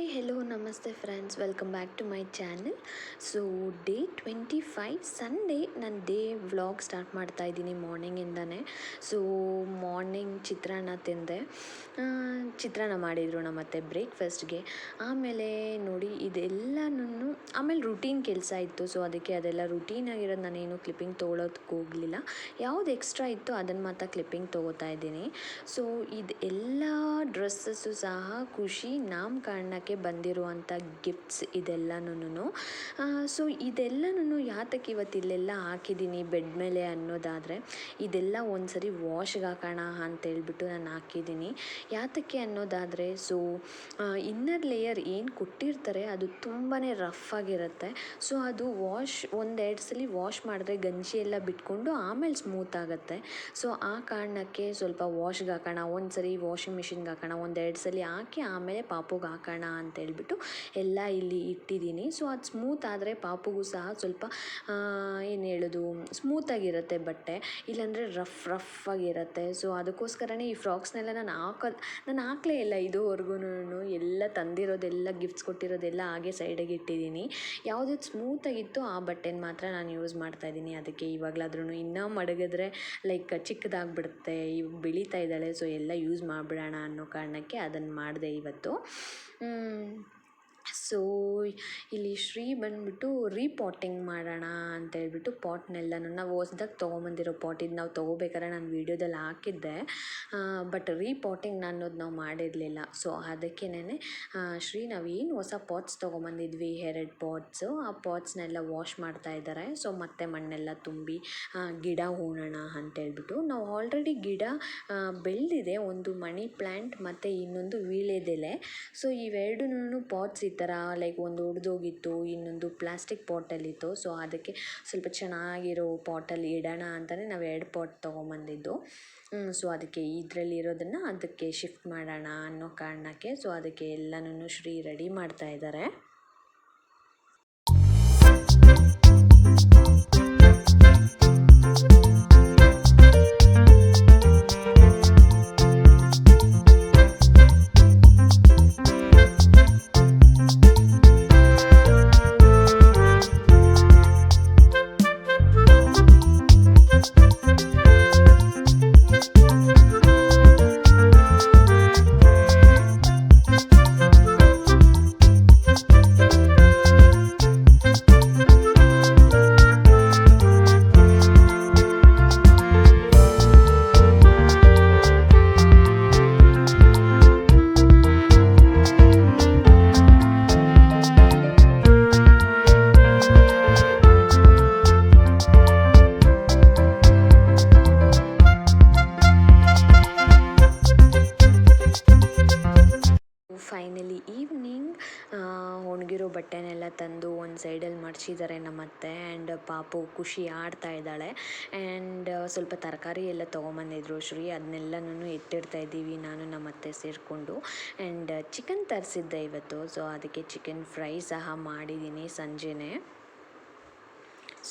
Hi hello ನಮಸ್ತೆ friends, welcome back to my channel. So day 25 Sunday ನಾನು vlog start ಮಾಡ್ತಾ ಇದ್ದೀನಿ ಮಾರ್ನಿಂಗಿಂದನೇ. So morning ಚಿತ್ರಾನ್ನ ತಿಂದೆ. ಚಿತ್ರಾನ್ನ ಮಾಡಿದರು ನಮ್ಮತ್ತೆ ಬ್ರೇಕ್ಫಾಸ್ಟ್ಗೆ. ಆಮೇಲೆ ನೋಡಿ ಇದೆಲ್ಲನೂ ಆಮೇಲೆ ರುಟೀನ್ ಕೆಲಸ ಇತ್ತು. ಸೊ ಅದಕ್ಕೆ ಅದೆಲ್ಲ ರುಟೀನಾಗಿರೋದು ನಾನೇನು ಕ್ಲಿಪ್ಪಿಂಗ್ ತೊಗೊಳೋದಕ್ಕೆ ಹೋಗಲಿಲ್ಲ. ಯಾವುದು ಎಕ್ಸ್ಟ್ರಾ ಇತ್ತು ಅದನ್ನು ಮಾತ್ರ ಕ್ಲಿಪ್ಪಿಂಗ್ ತೊಗೋತಾ ಇದ್ದೀನಿ. ಸೊ ಇದೆಲ್ಲ ಡ್ರೆಸ್ಸಸ್ಸು ಸಹ ಖುಷಿ ನಾಮಕರಣಕ್ಕೆ ಬಂದಿರುವಂಥ ಗಿಫ್ಟ್ಸ್ ಇದೆಲ್ಲನೂ. ಸೊ ಇದೆಲ್ಲನೂ ಯಾತಕ್ಕೆ ಇವತ್ತು ಇಲ್ಲೆಲ್ಲ ಹಾಕಿದ್ದೀನಿ ಬೆಡ್ ಮೇಲೆ ಅನ್ನೋದಾದರೆ, ಇದೆಲ್ಲ ಒಂದು ಸರಿ ವಾಶ್ಗೆ ಹಾಕೋಣ ಅಂತೇಳ್ಬಿಟ್ಟು ನಾನು ಹಾಕಿದ್ದೀನಿ. ಯಾತಕ್ಕೆ ಅನ್ನೋದಾದರೆ, ಸೊ ಇನ್ನರ್ ಲೇಯರ್ ಏನು ಕೊಟ್ಟಿರ್ತಾರೆ ಅದು ತುಂಬಾ ರಫ್ ಆಗಿರುತ್ತೆ. ಸೊ ಅದು ಒಂದೆರಡು ಸಲ ವಾಶ್ ಮಾಡಿದ್ರೆ ಗಂಜಿ ಎಲ್ಲ ಬಿಟ್ಕೊಂಡು ಆಮೇಲೆ ಸ್ಮೂತ್ ಆಗುತ್ತೆ. ಸೊ ಆ ಕಾರಣಕ್ಕೆ ಸ್ವಲ್ಪ ವಾಶ್ಗೆ ಹಾಕೋಣ, ಒಂದು ಸರಿ ವಾಷಿಂಗ್ ಮಿಷಿನ್ಗೆ ಹಾಕೋಣ, ಒಂದೆರಡು ಸಲ ಹಾಕಿ ಆಮೇಲೆ ಪಾಪುಗೆ ಹಾಕೋಣ ಅಂತೇಳ್ಬಿಟ್ಟು ಎಲ್ಲ ಇಲ್ಲಿ ಇಟ್ಟಿದ್ದೀನಿ. ಸೊ ಅದು ಸ್ಮೂತ್ ಆದರೆ ಪಾಪುಗೂ ಸಹ ಸ್ವಲ್ಪ ಏನು ಹೇಳೋದು ಸ್ಮೂತಾಗಿರುತ್ತೆ ಬಟ್ಟೆ, ಇಲ್ಲಾಂದರೆ ರಫ್ ಆಗಿರುತ್ತೆ. ಸೊ ಅದಕ್ಕೋಸ್ಕರನೇ ಈ ಫ್ರಾಕ್ಸ್ನೆಲ್ಲ ನಾನು ಹಾಕಲೇ ಇಲ್ಲ ಇದುವರೆಗೂ. ಎಲ್ಲ ತಂದಿರೋದೆಲ್ಲ ಗಿಫ್ಟ್ಸ್ ಕೊಟ್ಟಿರೋದೆಲ್ಲ ಹಾಗೆ ಸೈಡಿಗೆ ಇಟ್ಟಿದ್ದೀನಿ. ಯಾವುದು ಸ್ಮೂತಾಗಿತ್ತು ಆ ಬಟ್ಟೆನ ಮಾತ್ರ ನಾನು ಯೂಸ್ ಮಾಡ್ತಾಯಿದ್ದೀನಿ. ಅದಕ್ಕೆ ಇವಾಗಲಾದ್ರೂ ಇನ್ನೂ ಮಡಗಿದ್ರೆ ಲೈಕ್ ಚಿಕ್ಕದಾಗ್ಬಿಡುತ್ತೆ, ಇವಾಗ ಬೆಳೀತಾ ಇದ್ದಾಳೆ. ಸೊ ಎಲ್ಲ ಯೂಸ್ ಮಾಡಿಬಿಡೋಣ ಅನ್ನೋ ಕಾರಣಕ್ಕೆ ಅದನ್ನು ಮಾಡಿದೆ ಇವತ್ತು. ಸೊ ಇಲ್ಲಿ ಶ್ರೀ ಬಂದುಬಿಟ್ಟು ರೀಪಾಟಿಂಗ್ ಮಾಡೋಣ ಅಂತೇಳ್ಬಿಟ್ಟು ಪಾಟ್ನೆಲ್ಲನೂ ನಾವು ಹೊಸ್ದಾಗಿ ತೊಗೊಂಬಂದಿರೋ ಪಾಟ್, ಇದು ನಾವು ತೊಗೋಬೇಕಾದ್ರೆ ನಾನು ವೀಡಿಯೋದಲ್ಲಿ ಹಾಕಿದ್ದೆ. ಬಟ್ ರೀಪಾಟಿಂಗ್ ಅನ್ನೋದು ನಾವು ಮಾಡಿರಲಿಲ್ಲ. ಸೊ ಅದಕ್ಕೇನೆ ಶ್ರೀ ನಾವೇನು ಹೊಸ ಪಾಟ್ಸ್ ತೊಗೊಂಬಂದಿದ್ವಿ 2 ಪಾಟ್ಸು, ಆ ಪಾಟ್ಸ್ನೆಲ್ಲ ವಾಶ್ ಮಾಡ್ತಾ ಇದ್ದಾರೆ. ಸೊ ಮತ್ತೆ ಮಣ್ಣೆಲ್ಲ ತುಂಬಿ ಗಿಡ ಹೂಣೋಣ ಅಂತೇಳ್ಬಿಟ್ಟು. ನಾವು ಆಲ್ರೆಡಿ ಗಿಡ ಬೆಳೆದಿದೆ, ಒಂದು ಮನಿ ಪ್ಲ್ಯಾಂಟ್ ಮತ್ತು ಇನ್ನೊಂದು ವೀಳ್ಯದೆಲೆ. ಸೊ ಇವೆರಡೂ ಪಾಟ್ಸ್ ಈ ಥರ ಲೈಕ್ ಒಂದು ಒಡೆದೋಗಿತ್ತು, ಇನ್ನೊಂದು ಪ್ಲಾಸ್ಟಿಕ್ ಪಾಟಲ್ಲಿತ್ತು. ಸೊ ಅದಕ್ಕೆ ಸ್ವಲ್ಪ ಚೆನ್ನಾಗಿರೋ ಪಾಟಲ್ಲಿ ಇಡೋಣ ಅಂತಲೇ ನಾವು 2 ಪಾಟ್ ತೊಗೊಂಬಂದಿದ್ದು. ಸೊ ಅದಕ್ಕೆ ಇದರಲ್ಲಿ ಇರೋದನ್ನು ಅದಕ್ಕೆ ಶಿಫ್ಟ್ ಮಾಡೋಣ ಅನ್ನೋ ಕಾರಣಕ್ಕೆ. ಸೊ ಅದಕ್ಕೆ ಎಲ್ಲನೂ ಶ್ರೀ ರೆಡಿ ಮಾಡ್ತಾ ಇದ್ದಾರೆ. ಫೈನಲಿ ಈವ್ನಿಂಗ್ ಒಣಗಿರೋ ಬಟ್ಟೆನೆಲ್ಲ ತಂದು ಒಂದು ಸೈಡಲ್ಲಿ ಮಡಚಿದ್ದಾರೆ ನಮ್ಮತ್ತೆ. ಆ್ಯಂಡ್ ಪಾಪು ಖುಷಿ ಆಡ್ತಾ ಇದ್ದಾಳೆ. ಆ್ಯಂಡ್ ಸ್ವಲ್ಪ ತರಕಾರಿ ಎಲ್ಲ ತೊಗೊಂಬಂದಿದ್ರು ಶ್ರೀ, ಅದನ್ನೆಲ್ಲನೂ ಇಟ್ಟಿರ್ತಾ ಇದ್ದೀವಿ ನಾನು ನಮ್ಮತ್ತೆ ಸೇರಿಕೊಂಡು. ಆ್ಯಂಡ್ ಚಿಕನ್ ತರಿಸಿದ್ದೆ ಇವತ್ತು. ಸೊ ಅದಕ್ಕೆ ಚಿಕನ್ ಫ್ರೈ ಸಹ ಮಾಡಿದ್ದೀನಿ ಸಂಜೆನೇ.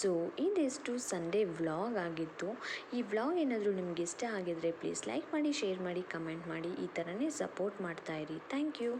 ಸೊ ಇದಿಷ್ಟು ಸಂಡೇ ವ್ಲಾಗ್ ಆಗಿತ್ತು. ಈ ವ್ಲಾಗ್ ಏನಾದರೂ ನಿಮ್ಗೆ ಇಷ್ಟ ಆಗಿದರೆ ಪ್ಲೀಸ್ ಲೈಕ್ ಮಾಡಿ, ಶೇರ್ ಮಾಡಿ, ಕಮೆಂಟ್ ಮಾಡಿ. ಈ ಥರನೇ ಸಪೋರ್ಟ್ ಮಾಡ್ತಾಯಿರಿ. Thank you.